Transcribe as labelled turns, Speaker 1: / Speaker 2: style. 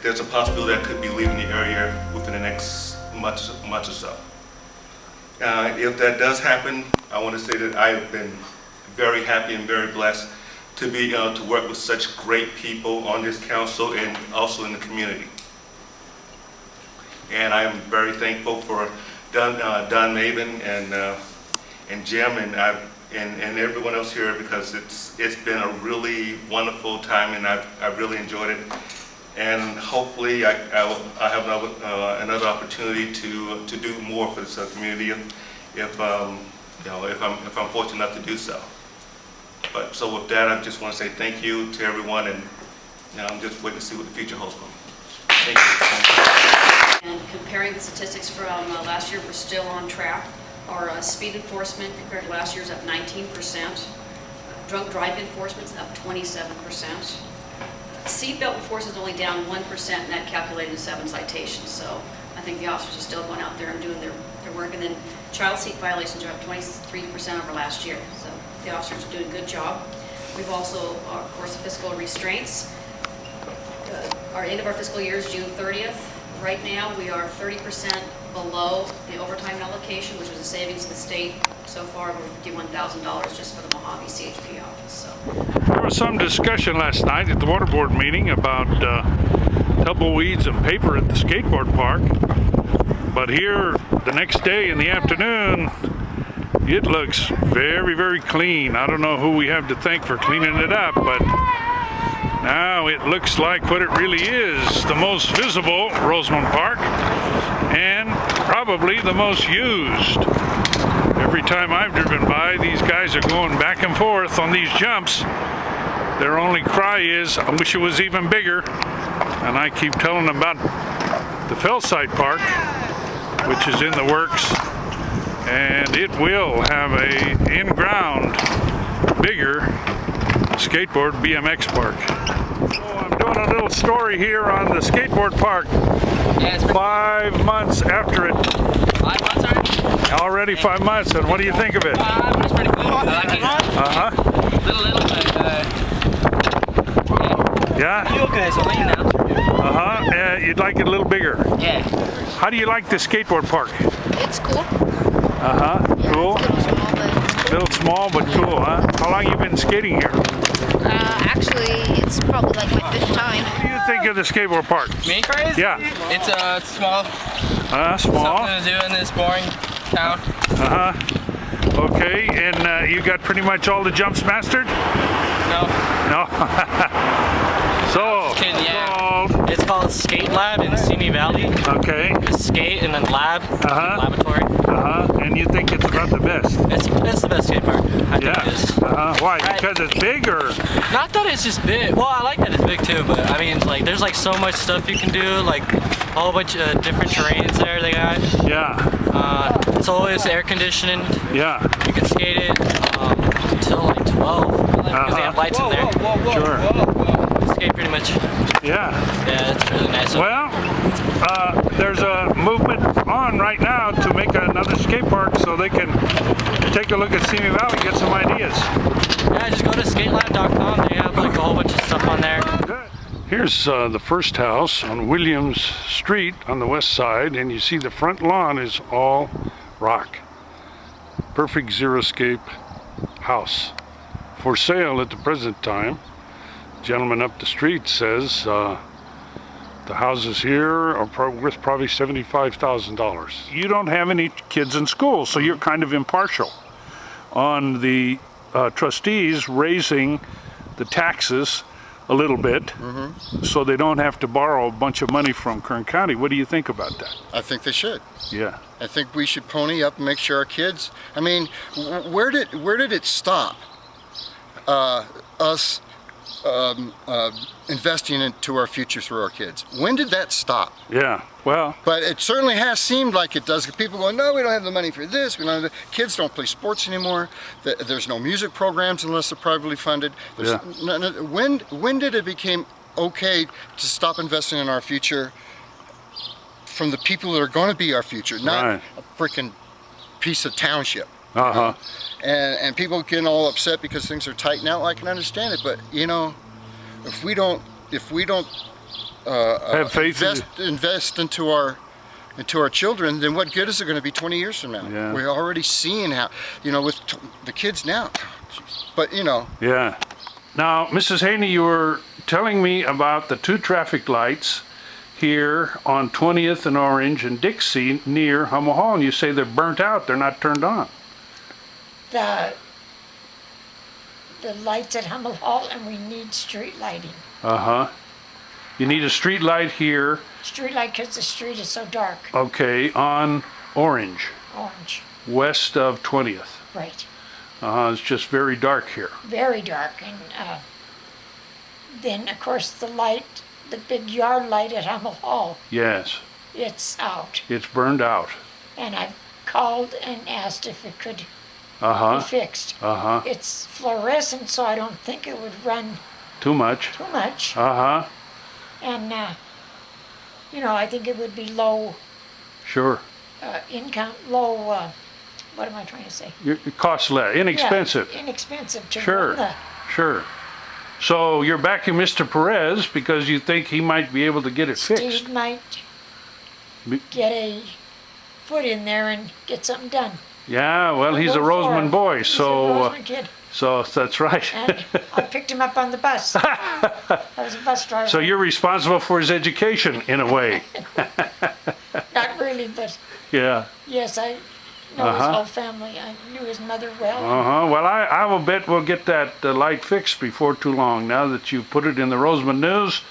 Speaker 1: there's a possibility I could be leaving the area within the next month or so. If that does happen, I want to say that I have been very happy and very blessed to be to work with such great people on this council and also in the community. And I am very thankful for Don Maven and Jim and everyone else here, because it's been a really wonderful time, and I've really enjoyed it. And hopefully I have another opportunity to do more for this community if I'm fortunate enough to do so. But so with that, I just want to say thank you to everyone, and I'm just waiting to see what the future holds for me. Thank you.
Speaker 2: And comparing the statistics from last year, we're still on track. Our speed enforcement compared to last year is up 19%. Drunk drive enforcement's up 27%. Seatbelt enforcement is only down 1%, and that calculated in 7 citations. So I think the officers are still going out there and doing their work. And then child seat violations are up 23% over last year. So the officers are doing a good job. We've also, of course, the fiscal restraints. Our end of our fiscal year is June 30th. Right now, we are 30% below the overtime allocation, which was a savings to the state so far of $51,000 just for the Mojave CHP office. So
Speaker 3: there was some discussion last night at the water board meeting about tumbleweeds and paper at the skateboard park. But here, the next day in the afternoon, it looks very, very clean. I don't know who we have to thank for cleaning it up, but now it looks like what it really is, the most visible Rosamond Park, and probably the most used. Every time I've driven by, these guys are going back and forth on these jumps. Their only cry is, I wish it was even bigger. And I keep telling them about the Fellside Park, which is in the works, and it will have a in-ground, bigger skateboard BMX park. Oh, I'm doing a little story here on the skateboard park.
Speaker 4: Yeah, it's
Speaker 3: 5 months after it.
Speaker 4: 5 months already?
Speaker 3: Already 5 months, and what do you think of it?
Speaker 4: It's pretty cool. I like it.
Speaker 3: Uh-huh.
Speaker 4: Little, but
Speaker 3: Yeah?
Speaker 4: you okay, so lean now.
Speaker 3: Uh-huh. You'd like it a little bigger.
Speaker 4: Yeah.
Speaker 3: How do you like the skateboard park?
Speaker 5: It's cool.
Speaker 3: Uh-huh.
Speaker 5: Yeah,
Speaker 3: Cool.
Speaker 5: It's a little small, but it's cool.
Speaker 3: A little small, but cool, huh? How long you been skating here?
Speaker 5: Actually, it's probably like my 5th time.
Speaker 3: What do you think of the skateboard park?
Speaker 4: Me?
Speaker 3: Yeah.
Speaker 4: It's small.
Speaker 3: Small.
Speaker 4: Something to do in this boring town.
Speaker 3: Uh-huh. Okay, and you got pretty much all the jumps mastered?
Speaker 4: No.
Speaker 3: No? So,
Speaker 4: Kidding, yeah. It's called Skate Lab in Simi Valley.
Speaker 3: okay.
Speaker 4: It's skate and then lab, laboratory.
Speaker 3: And you think it's about the best?
Speaker 4: It's the best skate park. I think it is.
Speaker 3: Why? Because it's big, or?
Speaker 4: Not that it's just big. Well, I like that it's big too, but I mean, like, there's like so much stuff you can do, like a whole bunch of different terrains there they got.
Speaker 3: Yeah.
Speaker 4: It's always air conditioning.
Speaker 3: Yeah.
Speaker 4: You can skate it until like 12 because they have lights in there.
Speaker 3: Sure.
Speaker 4: Skate pretty much.
Speaker 3: Yeah.
Speaker 4: Yeah, it's really nice.
Speaker 3: Well, there's a movement on right now to make another skate park so they can take a look at Simi Valley and get some ideas.
Speaker 4: Yeah, just go to skatelab.com. They have like a whole bunch of stuff on there.
Speaker 3: Good. Here's the first house on Williams Street on the west side, and you see the front lawn is all rock. Perfect xeriscape house. For sale at the present time. Gentleman up the street says the houses here are worth probably $75,000. You don't have any kids in school, so you're kind of impartial on the trustees raising the taxes a little bit, so they don't have to borrow a bunch of money from Kern County. What do you think about that?
Speaker 6: I think they should.
Speaker 3: Yeah.
Speaker 6: I think we should pony up and make sure our kids, I mean, where did it stop? Us investing into our future through our kids. When did that stop?
Speaker 3: Yeah, well.
Speaker 6: But it certainly has seemed like it does. People go, no, we don't have the money for this. We don't have the... Kids don't play sports anymore. There's no music programs unless they're privately funded.
Speaker 3: Yeah.
Speaker 6: When did it become okay to stop investing in our future from the people that are going to be our future, not a freaking piece of township? And people get all upset because things are tight now. I can understand it, but you know, if we don't
Speaker 3: Have faith in
Speaker 6: invest into our children, then what good is it going to be 20 years from now?
Speaker 3: Yeah.
Speaker 6: We're already seeing how, with the kids now. But
Speaker 3: Yeah. Now, Mrs. Haney, you were telling me about the 2 traffic lights here on 20th and Orange and Dixie near Hummel Hall, and you say they're burnt out, they're not turned on.
Speaker 7: The lights at Hummel Hall, and we need street lighting.
Speaker 3: Uh-huh. You need a street light here,
Speaker 7: Street light because the street is so dark.
Speaker 3: okay, on Orange,
Speaker 7: Orange.
Speaker 3: west of 20th.
Speaker 7: Right.
Speaker 3: It's just very dark here.
Speaker 7: Very dark. And then, of course, the big yard light at Hummel Hall,
Speaker 3: Yes,
Speaker 7: it's out.
Speaker 3: it's burned out.
Speaker 7: And I've called and asked if it could be
Speaker 3: Uh-huh,
Speaker 7: fixed.
Speaker 3: uh-huh.
Speaker 7: It's fluorescent, so I don't think it would run
Speaker 3: Too much.
Speaker 7: too much.
Speaker 3: Uh-huh,
Speaker 7: And, I think it would be low
Speaker 3: sure.
Speaker 7: income, what am I trying to say?
Speaker 3: It costs less, inexpensive.
Speaker 7: Yeah, inexpensive to
Speaker 3: Sure,
Speaker 7: run the,
Speaker 3: sure. So you're backing Mr. Perez because you think he might be able to get it fixed.
Speaker 7: Steve might
Speaker 3: Be-
Speaker 7: get a foot in there and get something done.
Speaker 3: Yeah, well, he's a
Speaker 7: Go for
Speaker 3: Roseman
Speaker 7: it.
Speaker 3: boy,
Speaker 7: He's a
Speaker 3: so
Speaker 7: Roseman kid.
Speaker 3: so that's right.
Speaker 7: And I picked him up on the bus. I was a bus driver.
Speaker 3: So you're responsible for his education in a way.
Speaker 7: Not really, but
Speaker 3: Yeah.
Speaker 7: yes, I know his
Speaker 3: Uh-huh.
Speaker 7: whole family. I knew his mother well.
Speaker 3: Uh-huh. Well, I will bet we'll get that light fixed before too long. Now that you put it in the Roseman News,